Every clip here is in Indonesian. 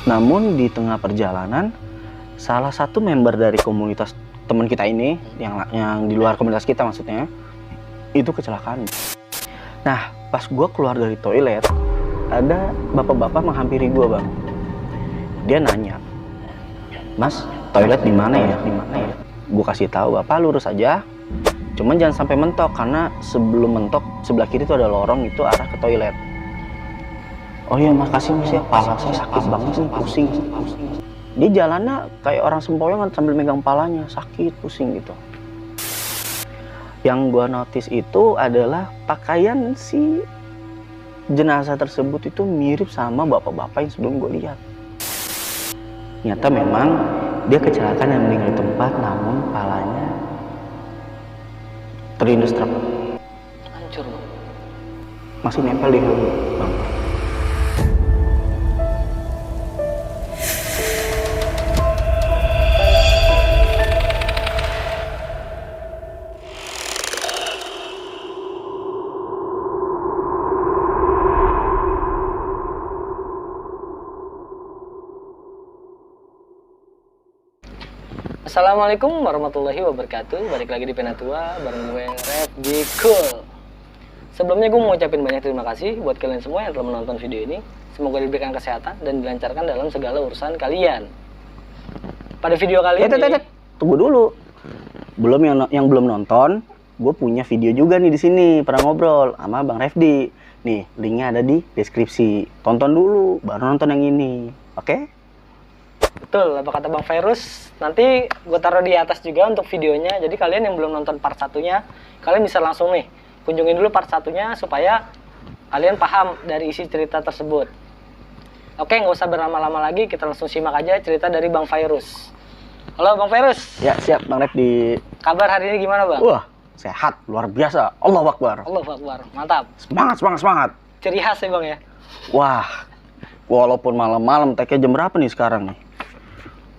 Namun di tengah perjalanan, salah satu member dari komunitas teman kita ini, yang di luar komunitas kita maksudnya, itu kecelakaan. Nah, pas gue keluar dari toilet, ada bapak-bapak menghampiri gue, Bang. Dia nanya, "Mas, toilet di mana ya? Di mana ya?" Gue kasih tahu, "Bapak lurus aja. Cuman jangan sampai mentok, karena sebelum mentok sebelah kiri itu ada lorong, itu arah ke toilet." "Oh iya, makasih Mas ya, pala saya sakit banget nih, pusing." Dia jalannya kayak orang sempoyongan sambil megang palanya, sakit, pusing gitu. Yang gue notice itu adalah pakaian si jenazah tersebut itu mirip sama bapak-bapak yang sebelum gue lihat. Ternyata memang dia kecelakaan dan meninggal di tempat, namun palanya terlindas truk. Hancur, Bang. Masih nempel di helm, Bang. Assalamualaikum warahmatullahi wabarakatuh. Balik lagi di Penatua bareng gue Refdi Cool. Sebelumnya gue mau ucapin banyak terima kasih buat kalian semua yang telah menonton video ini. Semoga diberikan kesehatan dan dilancarkan dalam segala urusan kalian. Pada video kali ini, Tunggu dulu. Belum yang belum nonton, gue punya video juga nih di sini, pernah ngobrol sama Bang Refdi. Nih, linknya ada di deskripsi. Tonton dulu, baru nonton yang ini. Oke? betul apa kata Bang Virus, nanti gue taruh di atas juga untuk videonya. Jadi kalian yang belum nonton part satunya, kalian bisa langsung nih kunjungin dulu part satunya supaya kalian paham dari isi cerita tersebut. Oke, nggak usah berlama-lama lagi, kita langsung simak aja cerita dari Bang Virus. Halo Bang Virus. Ya, siap Bang Refdi. Kabar hari ini gimana Bang? Wah, sehat, luar biasa. Allahu Akbar. Allahu Akbar, mantap. Semangat. Ciri khas ya Bang ya? Wah, walaupun malam-malam, tag-nya jam berapa nih sekarang nih?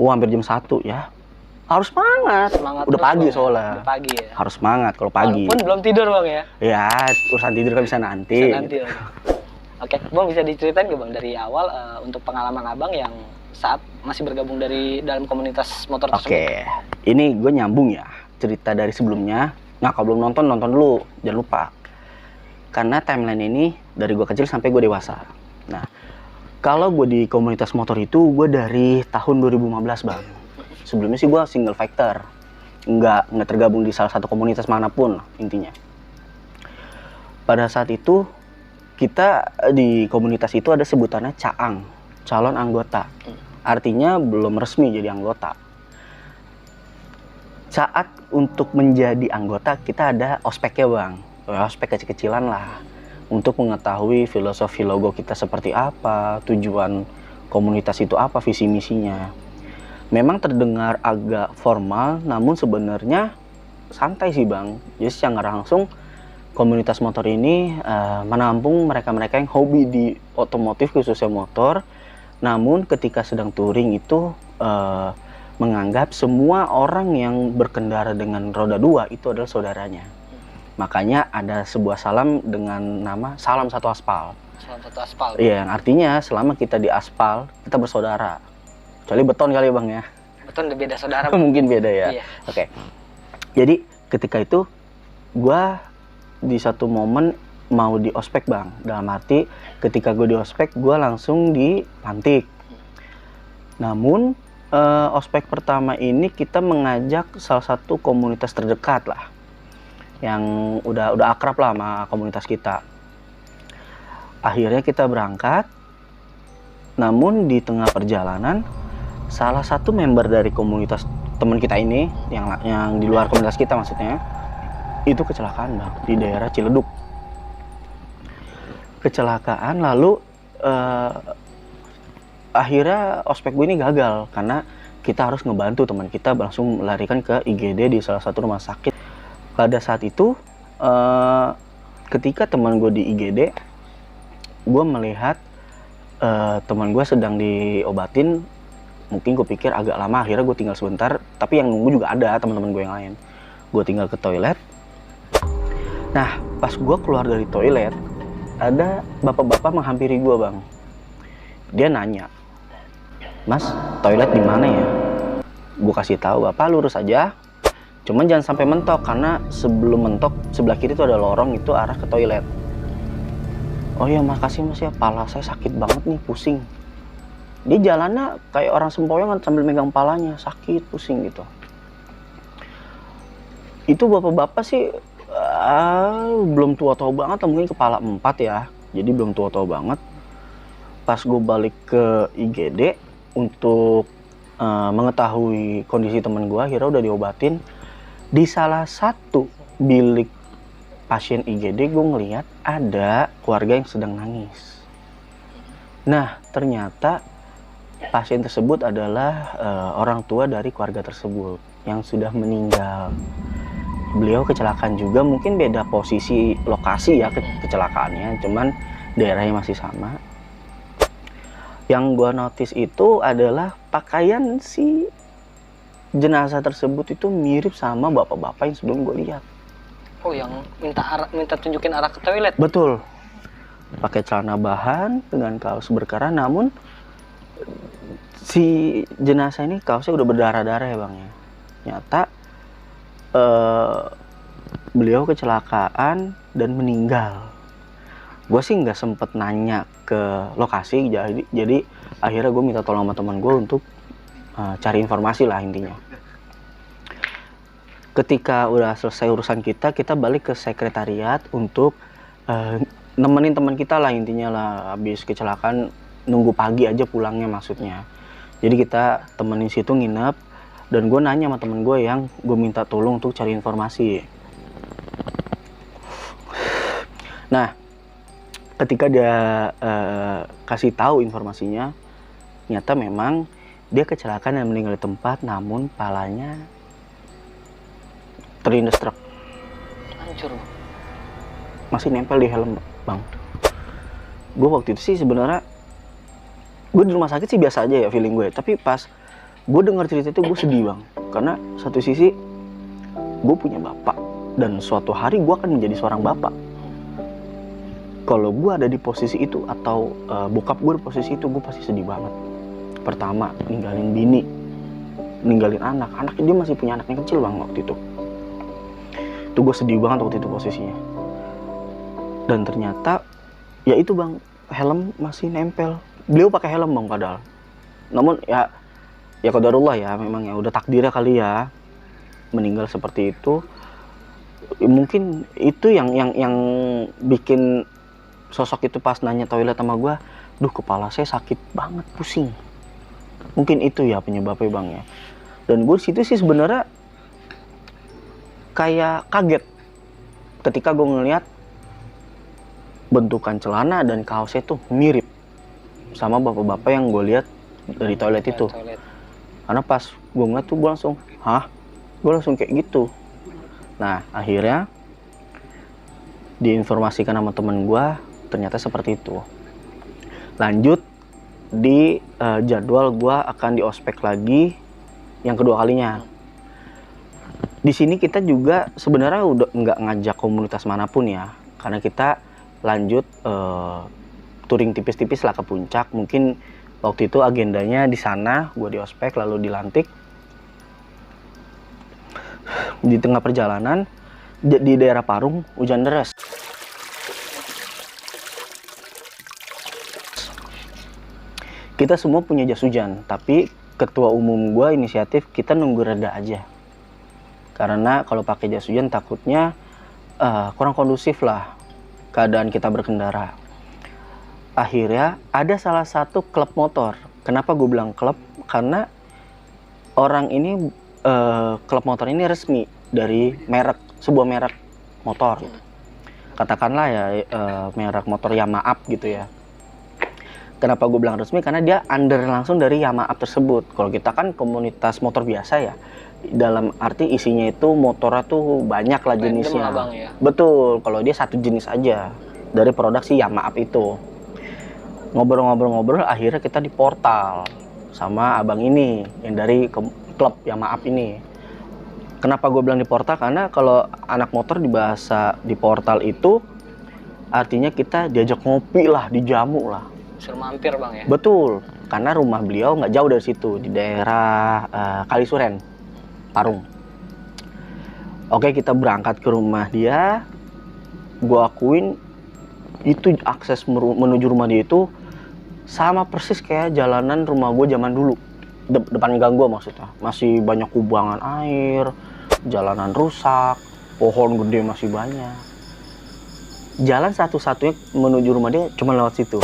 Hampir jam 1 ya. Harus semangat. Semangat Udah terus, pagi Bang. soalnya. Udah pagi ya. Harus semangat kalau pagi. Walaupun belum tidur Bang ya? Ya, urusan tidur kan bisa nanti. Bisa nanti Bang. Oke, Bang bisa diceritain nggak Bang dari awal untuk pengalaman Abang yang saat masih bergabung dari dalam komunitas motor tersebut? Oke, ini gue nyambung ya cerita dari sebelumnya. Nah, kalau belum nonton dulu, jangan lupa. Karena timeline ini dari gue kecil sampai gue dewasa. Nah, kalau gue di komunitas motor itu gue dari tahun 2015 Bang. Sebelumnya sih gue single fighter, nggak tergabung di salah satu komunitas manapun intinya. Pada saat itu kita di komunitas itu ada sebutannya caang, calon anggota. Artinya belum resmi jadi anggota. Saat untuk menjadi anggota kita ada ospeknya Bang. Ospek kecil-kecilan lah. Untuk mengetahui filosofi logo kita seperti apa, tujuan komunitas itu apa, visi misinya. Memang terdengar agak formal, namun sebenarnya santai sih Bang. Jadi secara langsung komunitas motor ini menampung mereka-mereka yang hobi di otomotif khususnya motor. Namun ketika sedang touring itu menganggap semua orang yang berkendara dengan roda 2 itu adalah saudaranya. Makanya ada sebuah salam dengan nama Salam Satu Aspal. Salam Satu Aspal. Iya, yang artinya selama kita di aspal, kita bersaudara. Kecuali beton kali ya Bang ya. Beton beda saudara. Mungkin beda ya. Iya. Oke. Jadi ketika itu gua di satu momen mau di ospek Bang. Dalam arti ketika gue di ospek, gue langsung dilantik. Namun ospek pertama ini kita mengajak salah satu komunitas terdekat lah, yang udah akrab lah sama komunitas kita. Akhirnya kita berangkat. Namun di tengah perjalanan, salah satu member dari komunitas teman kita ini, yang di luar komunitas kita maksudnya, itu kecelakaan Bang di daerah Ciledug. Kecelakaan lalu akhirnya ospek gue ini gagal karena kita harus ngebantu teman kita langsung melarikan ke IGD di salah satu rumah sakit. Pada saat itu ketika teman gue di IGD, gue melihat teman gue sedang diobatin. Mungkin gue pikir agak lama, akhirnya gue tinggal sebentar, tapi yang nunggu juga ada teman-teman gue yang lain. Gue tinggal ke toilet. Nah, pas gue keluar dari toilet, ada bapak-bapak menghampiri gue Bang. Dia nanya, Mas, toilet di mana ya? Gue kasih tahu, Bapak lurus aja. Cuman jangan sampai mentok, karena sebelum mentok sebelah kiri itu ada lorong, itu arah ke toilet. Oh iya, makasih Mas ya, pala saya sakit banget nih, pusing. Dia jalannya kayak orang sempoyongan sambil megang palanya, sakit, pusing gitu. Itu bapak-bapak sih belum tua-tua banget, mungkin kepala 4 ya, jadi belum tua-tua banget. Pas gue balik ke IGD untuk mengetahui kondisi teman gue, akhirnya udah diobatin. Di salah satu bilik pasien IGD gue ngeliat ada keluarga yang sedang nangis. Nah, ternyata pasien tersebut adalah orang tua dari keluarga tersebut yang sudah meninggal. Beliau kecelakaan juga, mungkin beda posisi lokasi ya kecelakaannya, cuman daerahnya masih sama. Yang gua notice itu adalah pakaian si jenazah tersebut itu mirip sama bapak-bapak yang sebelum gue lihat. Oh, yang minta tunjukin arah ke toilet. Betul. Pakai celana bahan dengan kaos berkerah, namun si jenazah ini kaosnya udah berdarah-darah ya Bang ya. Nyata beliau kecelakaan dan meninggal. Gue sih nggak sempet nanya ke lokasi, jadi akhirnya gue minta tolong sama teman gue untuk cari informasi lah intinya. Ketika udah selesai urusan kita balik ke sekretariat untuk nemenin teman kita lah intinya lah. Habis kecelakaan nunggu pagi aja pulangnya maksudnya. Jadi kita temenin situ nginep, dan gue nanya sama temen gue yang gue minta tolong untuk cari informasi. Nah, ketika dia kasih tahu informasinya, ternyata memang dia kecelakaan dan meninggal di tempat, namun palanya terlindas truk. Hancur. Masih nempel di helm Bang. Gue waktu itu sih sebenarnya, gue di rumah sakit sih biasa aja ya feeling gue, tapi pas gue dengar cerita itu gue sedih Bang, karena satu sisi gue punya bapak dan suatu hari gue akan menjadi seorang bapak. Kalau gue ada di posisi itu atau bokap gue di posisi itu, gue pasti sedih banget. Pertama, ninggalin bini, ninggalin anak dia masih punya anaknya kecil Bang waktu itu. Itu gue sedih banget waktu itu posisinya. Dan ternyata ya itu Bang, helm masih nempel. Beliau pakai helm Bang padahal. Namun ya qadarullah ya, memang ya udah takdirnya kali ya meninggal seperti itu. Mungkin itu yang bikin sosok itu pas nanya toilet sama gue, duh kepala saya sakit banget, pusing. Mungkin itu ya penyebabnya Bang ya. Dan gue situ sih sebenarnya kayak kaget ketika gue ngeliat bentukan celana dan kaosnya tuh mirip sama bapak-bapak yang gue lihat dari toilet itu. Karena pas gue ngeliat tuh gue langsung, gue langsung kayak gitu. Nah akhirnya diinformasikan sama temen gue, ternyata seperti itu. Lanjut di jadwal gue akan di ospek lagi yang kedua kalinya. Di sini kita juga sebenarnya udah nggak ngajak komunitas manapun ya, karena kita lanjut touring tipis-tipis lah ke puncak. Mungkin waktu itu agendanya di sana, gue di ospek lalu dilantik. Di tengah perjalanan di daerah Parung hujan deras. Kita semua punya jas hujan, tapi ketua umum gue inisiatif kita nunggu reda aja. Karena kalau pakai jas hujan takutnya kurang kondusif lah keadaan kita berkendara. Akhirnya ada salah satu klub motor. Kenapa gue bilang klub? Karena orang ini klub motor ini resmi dari sebuah merek motor. Katakanlah ya merek motor Yamaha gitu ya. Kenapa gue bilang resmi? Karena dia under langsung dari Yamaha tersebut. Kalau kita kan komunitas motor biasa ya, dalam arti isinya itu motornya tuh banyak lah jenisnya. Bang, ya? Betul, kalau dia satu jenis aja dari produk si Yamaha itu. Ngobrol-ngobrol akhirnya kita di portal sama abang ini yang dari klub Yamaha ini. Kenapa gue bilang di portal? Karena kalau anak motor di bahasa di portal itu artinya kita diajak ngopi lah, dijamu lah. Suruh mampir Bang ya? Betul. karena rumah beliau nggak jauh dari situ, di daerah Kalisuren, Parung. Oke, kita berangkat ke rumah dia. Gue akuin itu akses menuju rumah dia itu sama persis kayak jalanan rumah gue zaman dulu. Depan gang gue maksudnya. Masih banyak kubangan air, jalanan rusak, pohon gede masih banyak. Jalan satu-satunya menuju rumah dia cuma lewat situ.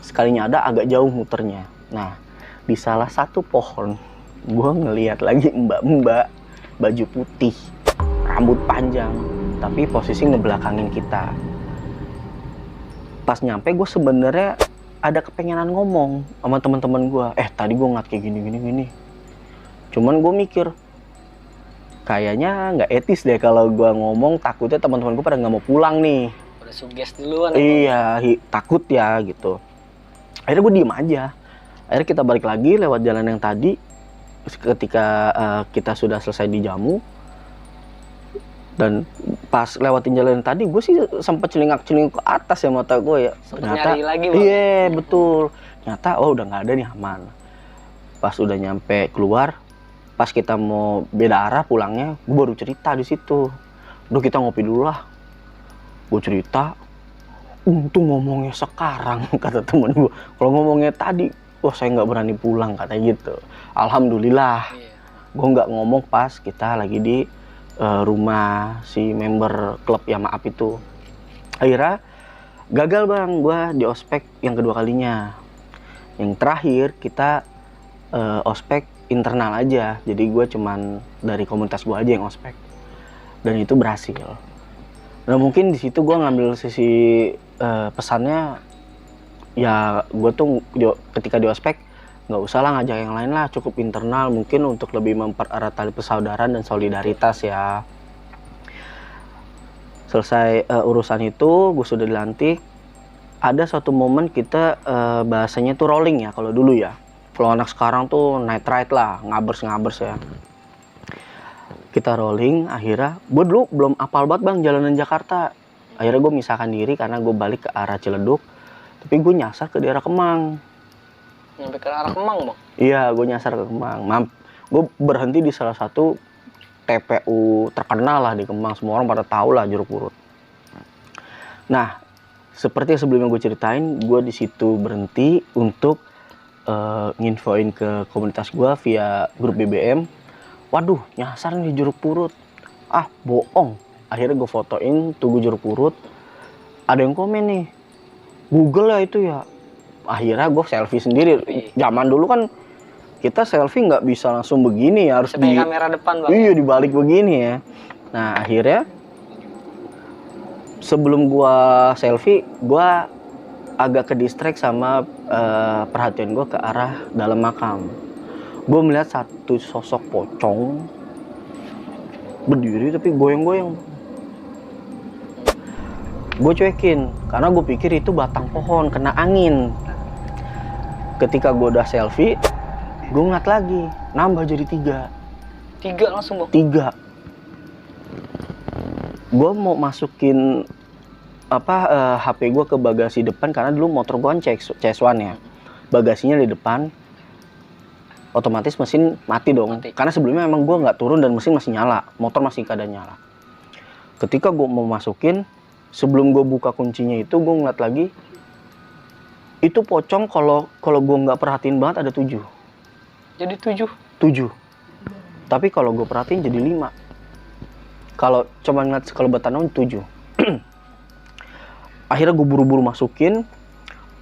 Sekalinya ada agak jauh muternya. Nah, di salah satu pohon gue ngeliat lagi mbak-mbak baju putih, rambut panjang, tapi posisi ngebelakangin kita. Pas nyampe gue sebenarnya ada kepengenan ngomong sama teman-teman gue. Tadi gue ngeliat kayak gini. Cuman gue mikir kayaknya nggak etis deh kalau gue ngomong, takutnya teman-teman gue pada nggak mau pulang nih. Udah suges duluan. Iya, takut ya gitu. Akhirnya gue diem aja. Akhirnya kita balik lagi lewat jalan yang tadi. Ketika kita sudah selesai dijamu, dan pas lewatin jalan yang tadi, gue sih sempat celingak-celinguk ke atas ya mata gue ya. Ternyata nyari lagi, Bang. Iya, betul. Ternyata udah nggak ada nih, aman. Pas udah nyampe keluar, pas kita mau beda arah pulangnya, gue baru cerita di situ. Udah, kita ngopi dulu lah. Gue cerita, untung ngomongnya sekarang, kata temen gue. Kalau ngomongnya tadi, wah saya nggak berani pulang, katanya gitu. Alhamdulillah, gue nggak ngomong pas kita lagi di rumah si member klub ya maaf itu. Akhirnya gagal bang, gue di ospek yang kedua kalinya. Yang terakhir kita ospek internal aja, jadi gue cuman dari komunitas gue aja yang ospek, dan itu berhasil. Nah mungkin di situ gue ngambil sisi pesannya, ya gue tuh ketika di ospek nggak usah lah ngajak yang lain lah, cukup internal mungkin untuk lebih mempererat tali persaudaraan dan solidaritas ya. Selesai urusan itu, gue sudah dilantik. Ada suatu momen kita bahasanya tuh rolling ya kalau dulu ya. Kalau anak sekarang tuh night ride lah, ngabers ya. Kita rolling, akhirnya gue dulu belum apal banget bang jalanan Jakarta. Akhirnya gue misahkan diri karena gue balik ke arah Ciledug, tapi gue nyasar ke daerah Kemang. Nyampe ke arah Kemang bang? Iya, gue nyasar ke Kemang. Gue berhenti di salah satu TPU terkenal lah di Kemang, semua orang pada tahu lah Jeruk Purut. Nah, seperti yang sebelumnya gue ceritain, gue di situ berhenti untuk nginfoin ke komunitas gue via grup BBM. Waduh, nyasar nih Jeruk Purut. Ah, bohong. Akhirnya gue fotoin Tugu Jeruk Purut. Ada yang komen nih, Google ya itu ya. Akhirnya gue selfie sendiri. Zaman dulu kan kita selfie nggak bisa langsung begini ya, harus di kamera depan bang. Iya, dibalik begini ya. Nah akhirnya sebelum gue selfie, gue agak ke distract sama perhatian gue ke arah dalam makam. Gue melihat satu sosok pocong berdiri tapi goyang-goyang. Gue cuekin karena gue pikir itu batang pohon kena angin. Ketika gue udah selfie, gue ngeliat lagi, nambah jadi 3. 3 langsung bang? 3. Gue mau masukin HP gue ke bagasi depan karena dulu motor gue kan CS1 ya. Bagasinya di depan, otomatis mesin mati dong. Karena sebelumnya emang gue nggak turun dan mesin masih nyala, motor masih keadaan nyala. Ketika gue mau masukin, sebelum gue buka kuncinya itu gue ngeliat lagi, itu pocong kalau gue nggak perhatiin banget ada 7. Jadi 7? 7. Tapi kalau gue perhatiin jadi 5. Kalau cuma ngeliat sekelebatan 7. Akhirnya gue buru-buru masukin.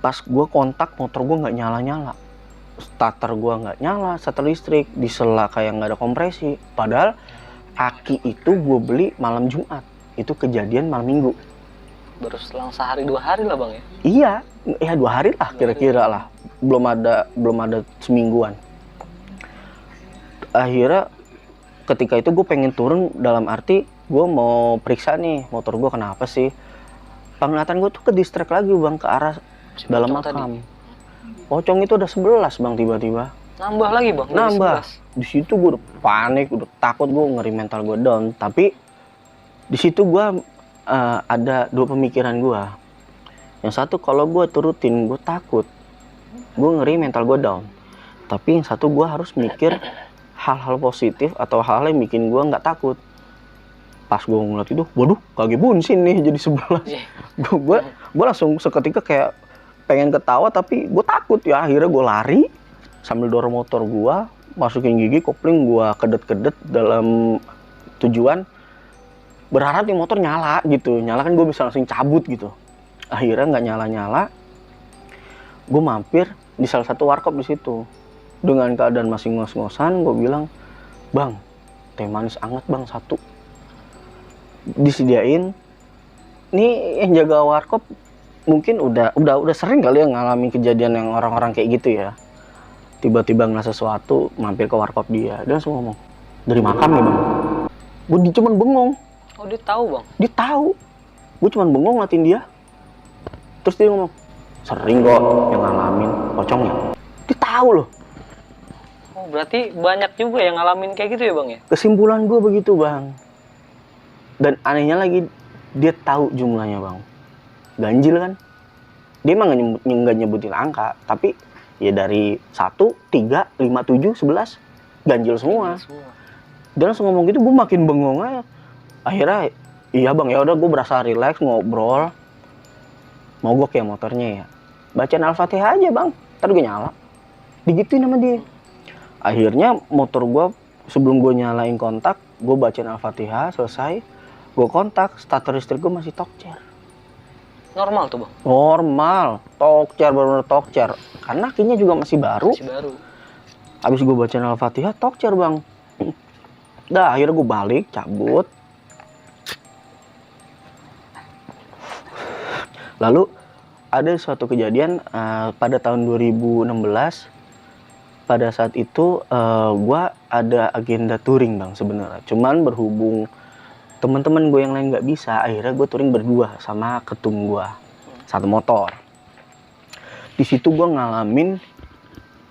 Pas gue kontak, motor gue nggak nyala-nyala. Starter gue nggak nyala, starter listrik. Disela kayak nggak ada kompresi. Padahal aki itu gue beli malam Jumat. Itu kejadian malam Minggu. Baru selang sehari 2 hari lah bang ya? Iya, ya 2 hari lah kira-kira lah. Belum ada semingguan. Akhirnya ketika itu gue pengen turun, dalam arti gue mau periksa nih motor gue kenapa sih. Penglihatan gue tuh ke distract lagi bang ke arah dalam makam. Pocong itu udah 11 bang tiba-tiba. Nambah lagi bang? Nambah. Di situ gue udah panik, udah takut, gue ngeri mental gue down. Tapi di situ gue ada 2 pemikiran gue. Yang satu, kalau gue turutin gue takut gue ngeri mental gue down. Tapi yang satu, gue harus mikir hal-hal positif atau hal-hal yang bikin gue nggak takut. Pas gue ngeliat itu, waduh, kaki bunsin nih jadi 11. Gue langsung seketika kayak pengen ketawa, tapi gue takut ya. Akhirnya gue lari sambil dorong motor gue, masukin gigi, kopling, gue kedet-kedet dalam tujuan berharap nih motor nyala gitu. Nyala kan gue bisa langsung cabut gitu. Akhirnya nggak nyala-nyala. Gue mampir di salah satu warkop di situ. Dengan keadaan masih ngos-ngosan, gue bilang, "Bang, teh manis anget bang satu." Disediain. Nih yang jaga warkop mungkin udah sering kali ya ngalamin kejadian yang orang-orang kayak gitu ya. Tiba-tiba ngeliat sesuatu, mampir ke warkop dia. Dia langsung ngomong, "Dari makam nih bang." Gue cuman bengong. Oh, dia tahu bang? Dia tahu. Gue cuman bengong ngeliatin dia. Terus dia ngomong, "Sering kok yang ngalamin, pocongnya." Dia tahu loh. Oh, berarti banyak juga yang ngalamin kayak gitu ya bang ya? Kesimpulan gue begitu bang. Dan anehnya lagi, dia tahu jumlahnya bang. Ganjil kan? Dia emang nggak nyebutin angka, tapi ya dari 1, 3, 5, 7, 11 ganjil semua. Dia langsung ngomong gitu, gue makin bengong aja. Akhirnya, iya bang, ya udah gue berasa rileks ngobrol. Mogok ya motornya ya. Bacain Al-Fatihah aja bang, ntar gue nyala. Digituin sama dia. Akhirnya motor gue, sebelum gue nyalain kontak, gue bacain Al-Fatihah, selesai. Gue kontak, starter listrik gue masih tokcer. Normal tuh bang? Normal, tokcer, bener-bener tokcer. Karena akinya juga masih baru. Masih baru. Habis gue bacain Al-Fatihah, tokcer bang. Dah, akhirnya gue balik, cabut. Lalu ada suatu kejadian pada tahun 2016. Pada saat itu gue ada agenda touring bang sebenarnya. Cuman berhubung teman-teman gue yang lain nggak bisa, akhirnya gue touring berdua sama ketum gue, satu motor. Di situ gue ngalamin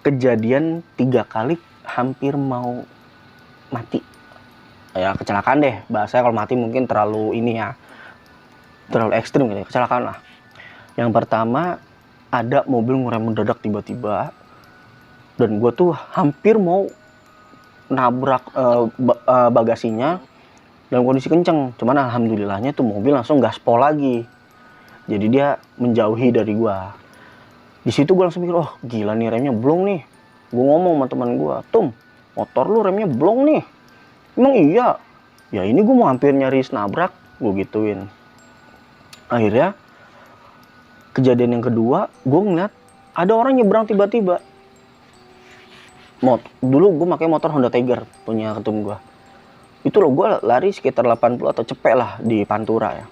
kejadian 3 kali hampir mau mati. Ya kecelakaan deh, bahasanya kalau mati mungkin terlalu ini ya, terlalu ekstrim gitu ya, kecelakaan lah. Yang pertama, ada mobil ngerem mendadak tiba-tiba, dan gue tuh hampir mau nabrak bagasinya dalam kondisi kenceng. Cuman alhamdulillahnya tuh mobil langsung gaspol lagi, jadi dia menjauhi dari gue. Di situ gue langsung mikir, oh gila nih remnya blong nih. Gue ngomong sama teman gue, "Tum, motor lu remnya blong nih." "Emang iya?" "Ya ini gue mau hampir nyaris nabrak," gue gituin. Akhirnya kejadian yang kedua, gue ngeliat ada orang nyebrang tiba-tiba. Dulu gue pakai motor Honda Tiger punya ketum gue. Itu loh, gue lari sekitar 80 atau cepet lah di Pantura ya.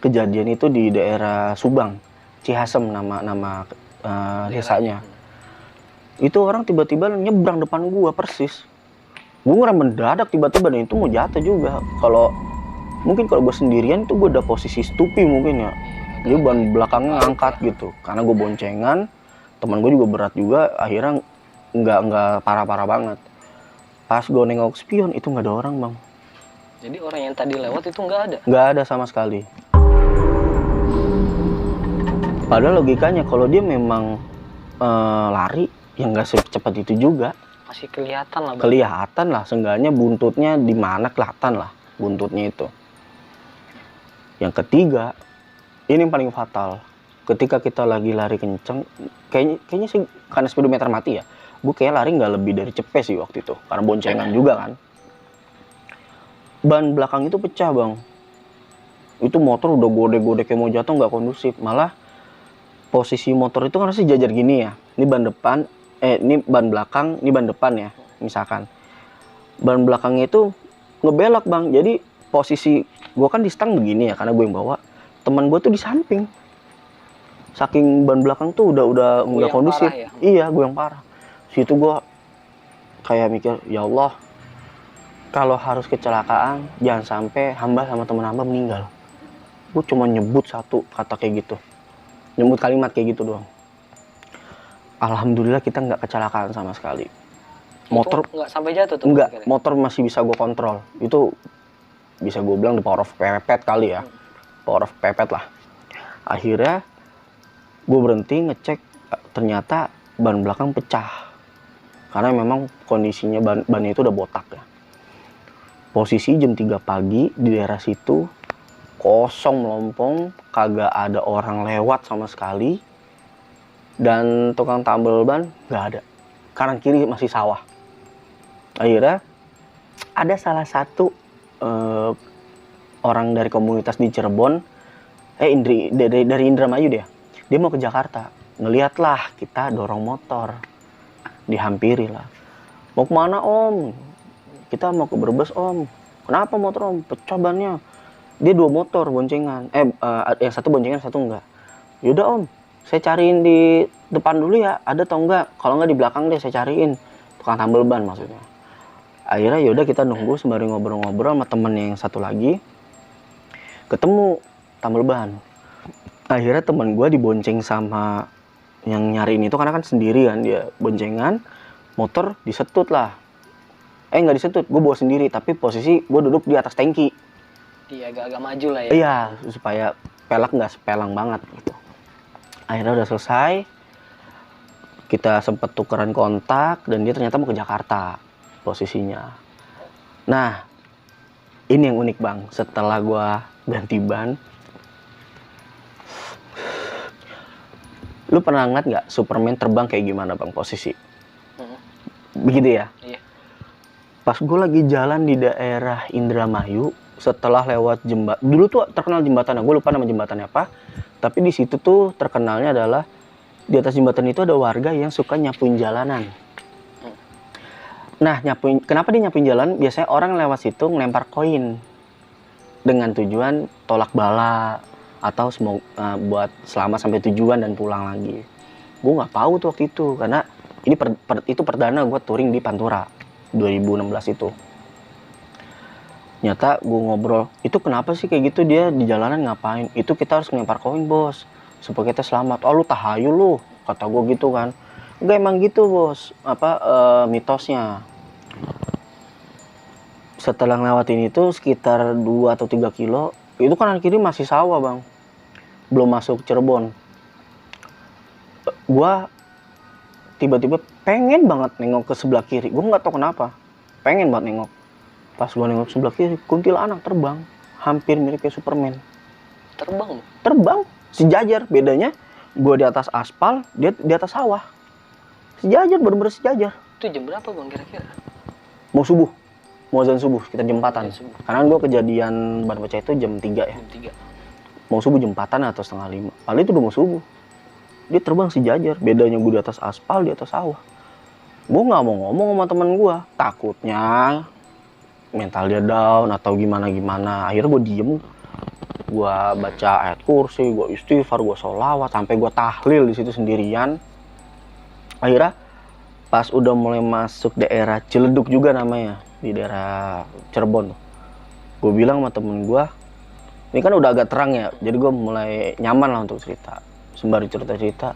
Kejadian itu di daerah Subang, Cihasem nama desanya. Itu orang tiba-tiba nyebrang depan gue persis. Gue ngerem mendadak tiba-tiba, dan itu mau jatuh juga. Mungkin kalau gue sendirian itu gue udah posisi stupi mungkin ya. Dia ban belakangnya ngangkat gitu. Karena gue boncengan, teman gue juga berat juga. Akhirnya nggak parah-parah banget. Pas gue nengok spion, itu nggak ada orang bang. Jadi orang yang tadi lewat itu nggak ada? Nggak ada sama sekali. Padahal logikanya kalau dia memang lari, ya nggak secepat itu juga. Masih kelihatan lah bang. Kelihatan lah, seenggaknya buntutnya di mana kelihatan lah buntutnya itu. Yang ketiga, ini yang paling fatal. Ketika kita lagi lari kenceng, kayaknya sih karena speedometer mati ya. Gue kayak lari nggak lebih dari cepet sih waktu itu, karena boncengan juga kan. Ban belakang itu pecah bang. Itu motor udah gode-gode kayak mau jatuh, nggak kondusif. Malah posisi motor itu kan harusnya jajar gini ya. Ini ban depan, ini ban belakang, ini ban depan ya. Misalkan ban belakangnya itu ngebelok bang. Jadi posisi gue kan di stang begini ya, karena gue yang bawa. Teman gue tuh di samping. Saking ban belakang tuh udah nggak kondusif. Ya? Iya, gue yang parah. Situ gue kayak mikir, ya Allah, kalau harus kecelakaan jangan sampai hamba sama teman hamba meninggal. Gue cuma nyebut satu kata kayak gitu, nyebut kalimat kayak gitu doang. Alhamdulillah kita nggak kecelakaan sama sekali. Motor nggak sampai jatuh tuh? Nggak, motor masih bisa gue kontrol. Itu bisa gue bilang the power of pepet kali ya. Power of pepet lah. Akhirnya gue berhenti ngecek, ternyata ban belakang pecah. Karena memang kondisinya bannya itu udah botak ya. Posisi jam 3 pagi di daerah situ kosong melompong, kagak ada orang lewat sama sekali. Dan tukang tambal ban nggak ada. Kanan kiri masih sawah. Akhirnya ada salah satu orang dari komunitas di Cirebon, dari Indramayu dia mau ke Jakarta. Ngeliat lah kita dorong motor, dihampiri lah. Mau kemana om? Kita mau ke Brebes om. Kenapa motor om? Pecah bannya. Dia 2 motor boncengan. Yang satu boncengan, satu enggak. Yaudah om, saya cariin di depan dulu ya. Ada atau enggak? Kalau enggak di belakang deh saya cariin. Tukang tambal ban maksudnya. Akhirnya yaudah kita nunggu sembari ngobrol-ngobrol sama temennya yang satu lagi. Ketemu tambal ban. Akhirnya teman gue dibonceng sama yang nyariin itu, karena kan sendiri kan dia boncengan, motor disetut lah. Nggak disetut, gue bawa sendiri, tapi posisi gue duduk di atas tangki. Iya, agak-agak maju lah ya. Iya, supaya pelek nggak sepelang banget gitu. Akhirnya udah selesai, kita sempet tukeran kontak, dan dia ternyata mau ke Jakarta posisinya. Nah, ini yang unik bang, setelah gue ganti ban, lu pernah ngeliat nggak Superman terbang kayak gimana bang posisi? Begitu ya? Iya. Pas gue lagi jalan di daerah Indramayu, setelah lewat jembatan, dulu tuh terkenal jembatannya, gue lupa nama jembatannya apa, tapi di situ tuh terkenalnya adalah di atas jembatan itu ada warga yang suka nyapuin jalanan. Nah, kenapa dia nyapuin jalan? Biasanya orang lewat situ ngelempar koin dengan tujuan tolak bala atau buat selamat sampai tujuan dan pulang lagi. Gue nggak tahu tuh waktu itu, karena ini itu perdana gue touring di Pantura 2016 itu. Nyata gue ngobrol, itu kenapa sih kayak gitu, dia di jalanan ngapain? Itu kita harus ngelempar koin bos, supaya kita selamat. Oh lu tahayul lu, kata gue gitu kan. Enggak, emang gitu bos, mitosnya. Setelah ngelewatin itu sekitar 2 atau 3 kilo, itu kanan kiri masih sawah bang, belum masuk Cirebon. Gua tiba-tiba pengen banget nengok ke sebelah kiri, gua nggak tahu kenapa, pengen banget nengok. Pas gua nengok sebelah kiri, kuntilanak terbang, hampir mirip kayak Superman. Terbang sejajar, bedanya gua di atas aspal, dia di atas sawah. Sejajar, bener-bener sejajar. Itu jam berapa bang kira-kira? Mau subuh, mau azan subuh, kita jam 4-an. Karena gue kejadian ban pecah itu jam 3 ya. Jam 3. Mau subuh jam 4-an atau setengah 5. Paling itu udah mau subuh. Dia terbang sejajar, bedanya gue di atas aspal, di atas sawah. Gue nggak mau ngomong sama teman gue, takutnya mental dia down atau gimana-gimana. Akhirnya gue diem, gue baca ayat kursi, gue istighfar, gue sholawat, sampai gue tahlil di situ sendirian. Akhirnya pas udah mulai masuk daerah Ciledug juga namanya, di daerah Cirebon, gue bilang sama temen gue, ini kan udah agak terang ya, jadi gue mulai nyaman lah untuk cerita. Sembari cerita-cerita,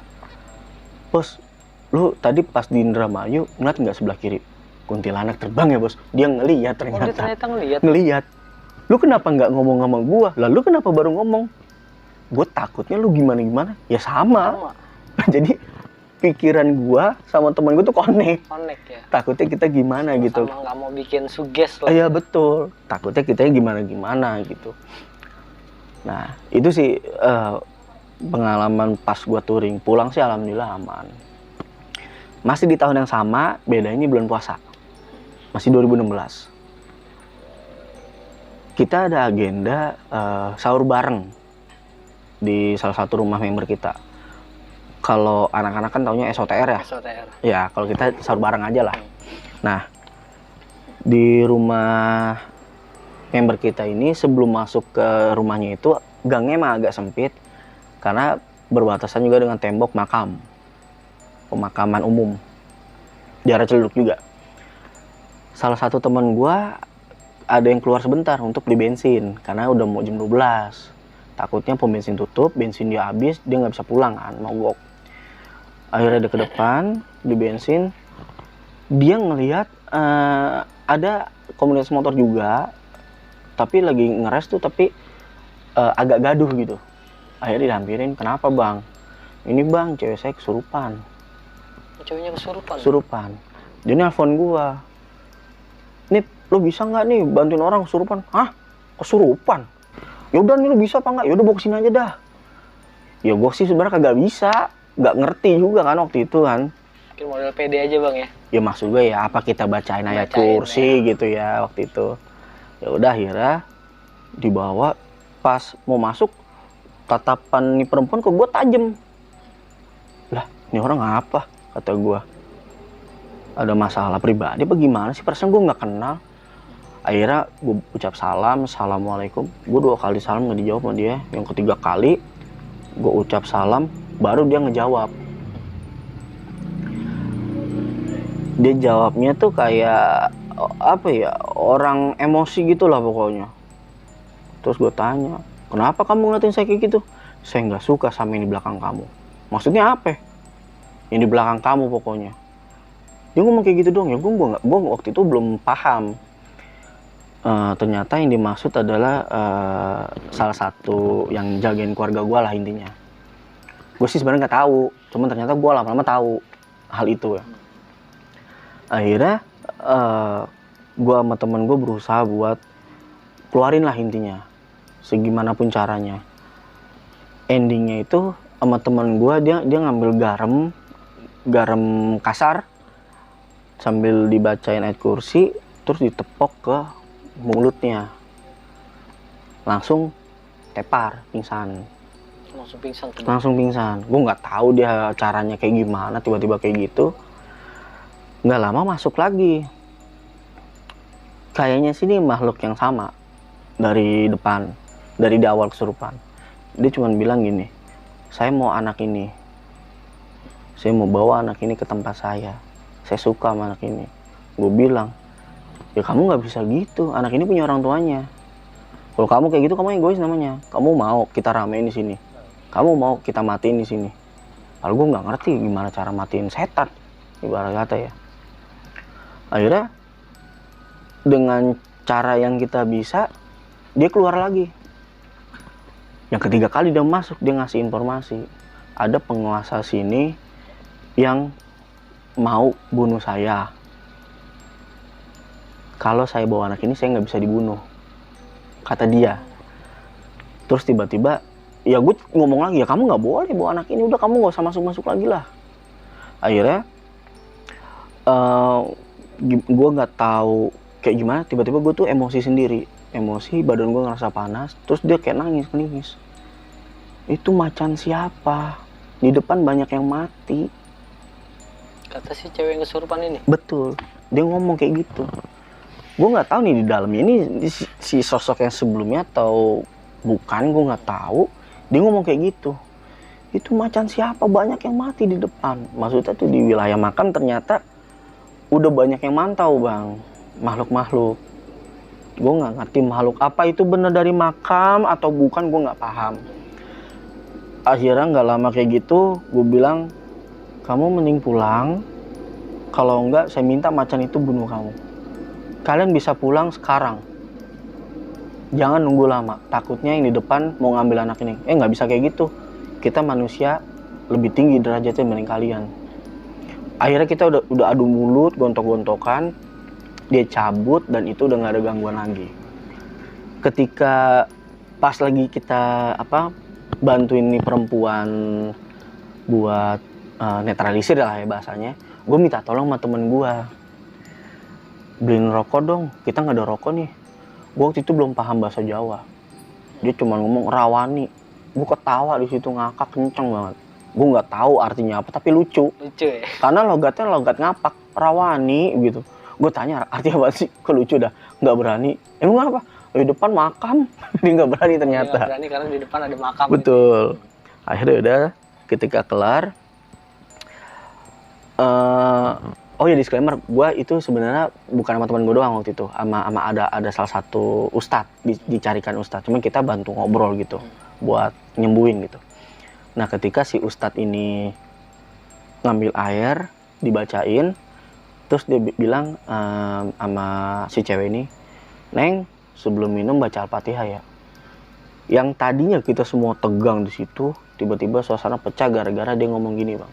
bos, lu tadi pas di Indramayu ngeliat nggak sebelah kiri kuntilanak terbang ya bos? Dia ngeliat ternyata. Oh, dia ternyata ngeliat. Lu kenapa nggak ngomong sama gue? Lalu kenapa baru ngomong? Gue takutnya lu gimana-gimana. Ya sama. Jadi pikiran gua sama temen gua tuh connect ya. Takutnya kita gimana sama gitu. Sama nggak mau bikin suges lah. Iya betul. Takutnya kita gimana gitu. Nah itu sih pengalaman pas gua touring. Pulang sih alhamdulillah aman. Masih di tahun yang sama, bedanya bulan puasa. Masih 2016. Kita ada agenda sahur bareng di salah satu rumah member kita. Kalau anak-anak kan taunya SOTR ya. SOTR. Ya, kalau kita sahur bareng aja lah. Nah, di rumah member kita ini sebelum masuk ke rumahnya itu gangnya emang agak sempit karena berbatasan juga dengan tembok makam. Pemakaman umum. Daerah Ciledug juga. Salah satu teman gua ada yang keluar sebentar untuk beli bensin karena udah mau jam 12. Takutnya pom bensin tutup, bensin dia habis, dia nggak bisa pulang kan, mogok. Akhirnya dia ke depan, di bensin, dia ngelihat ada komunitas motor juga, tapi lagi ngeres tuh, tapi agak gaduh gitu. Akhirnya dihampirin, kenapa bang? Ini bang, cewek saya kesurupan. Ceweknya kesurupan. Kesurupan. Dia nelfon gua. "Nit, lo bisa nggak nih bantuin orang kesurupan?" "Hah? Kesurupan? Ya udah nih, lo bisa apa nggak? Ya udah bawa kesini aja dah." Ya gua sih sebenarnya kagak bisa, nggak ngerti juga kan waktu itu kan. Mungkin model pede aja bang ya. Ya maksud gue ya apa kita bacain ayat kursi gitu ya waktu itu. Ya udah akhirnya dibawa, pas mau masuk tatapan nih perempuan ke gue tajem. Lah, ini orang apa? Kata gue. Ada masalah pribadi apa gimana sih? Perasaan gue nggak kenal. Akhirnya gue ucap salam, assalamualaikum. Gue 2 kali salam nggak dijawab sama dia. Yang ketiga kali gue ucap salam, baru dia ngejawab. Dia jawabnya tuh kayak apa ya, orang emosi gitulah pokoknya. Terus gue tanya, "Kenapa kamu ngeliatin saya kayak gitu?" "Saya nggak suka sama yang di belakang kamu." "Maksudnya apa?" "Yang di belakang kamu pokoknya." Dia ngomong kayak gitu dong. Ya gue waktu itu belum paham. Ternyata yang dimaksud adalah salah satu yang jagain keluarga gue lah intinya. Gue sih sebenarnya nggak tahu, cuman ternyata gue lama-lama tahu hal itu ya. Akhirnya gue sama temen gue berusaha buat keluarin lah intinya, segimanapun caranya. Endingnya itu sama temen gue, dia ngambil garam kasar sambil dibacain ayat kursi, terus ditepok ke mulutnya, langsung tepar, pingsan. Langsung pingsan. Gue nggak tahu dia caranya kayak gimana, tiba-tiba kayak gitu. Nggak lama masuk lagi. Kayaknya sih ini makhluk yang sama dari depan, dari di awal kesurupan. Dia cuma bilang gini, "Saya mau anak ini. Saya mau bawa anak ini ke tempat saya. Saya suka sama anak ini." Gue bilang, "Ya kamu nggak bisa gitu. Anak ini punya orang tuanya. Kalau kamu kayak gitu, kamu egois namanya. Kamu mau kita ramein di sini. Kamu mau kita matiin di sini." Kalau gue nggak ngerti gimana cara matiin setan, ibarat kata ya. Akhirnya dengan cara yang kita bisa, dia keluar lagi. Yang ketiga kali dia masuk, dia ngasih informasi, ada penguasa sini yang mau bunuh saya. Kalau saya bawa anak ini, saya nggak bisa dibunuh, kata dia. Terus tiba-tiba, ya gue ngomong lagi, "Ya kamu nggak boleh bawa anak ini, udah kamu nggak usah masuk-masuk lagi lah." Akhirnya gue nggak tahu kayak gimana, tiba-tiba gue tuh emosi sendiri, badan gue ngerasa panas, terus dia kayak nangis. "Itu macan siapa? Di depan banyak yang mati." Kata si cewek yang kesurupan ini. Betul, dia ngomong kayak gitu. Gue nggak tahu nih di dalamnya ini si sosok yang sebelumnya atau bukan, gue nggak tahu. Dia ngomong kayak gitu. "Itu macan siapa? Banyak yang mati di depan." Maksudnya tuh di wilayah makam ternyata udah banyak yang mantau bang, makhluk-makhluk. Gue nggak ngerti makhluk apa itu, bener dari makam atau bukan, gue nggak paham. Akhirnya nggak lama kayak gitu, gue bilang, "Kamu mending pulang. Kalau enggak, saya minta macan itu bunuh kamu. Kalian bisa pulang sekarang. Jangan nunggu lama. Takutnya yang di depan mau ngambil anak ini." Nggak bisa kayak gitu. Kita manusia lebih tinggi derajatnya dibanding kalian. Akhirnya kita udah adu mulut, gontok-gontokan. Dia cabut dan itu udah nggak ada gangguan lagi. Ketika pas lagi kita bantuin nih perempuan buat netralisir lah ya bahasanya, gue minta tolong sama temen gue, "Beliin rokok dong, kita nggak ada rokok nih." Gue waktu itu belum paham bahasa Jawa. Dia cuma ngomong rawani. Gue ketawa di situ, ngakak kenceng banget. Gue nggak tahu artinya apa, tapi lucu ya? Karena logatnya logat ngapak, rawani gitu. Gue tanya artinya apa sih, kok lucu dah, nggak berani. Emang apa? Di depan makam. Dia nggak berani ternyata. Nggak berani karena di depan ada makam. Betul. Akhirnya udah, ketika kelar, oh ya disclaimer, gue itu sebenarnya bukan sama teman gue doang waktu itu, sama ada salah satu ustadz, dicarikan ustadz, cuman kita bantu ngobrol gitu, buat nyembuhin gitu. Nah ketika si ustadz ini ngambil air, dibacain, terus dia bilang sama si cewek ini, "Neng, sebelum minum baca Al-Fatihah ya." Yang tadinya kita semua tegang di situ, tiba-tiba suasana pecah gara-gara dia ngomong gini bang,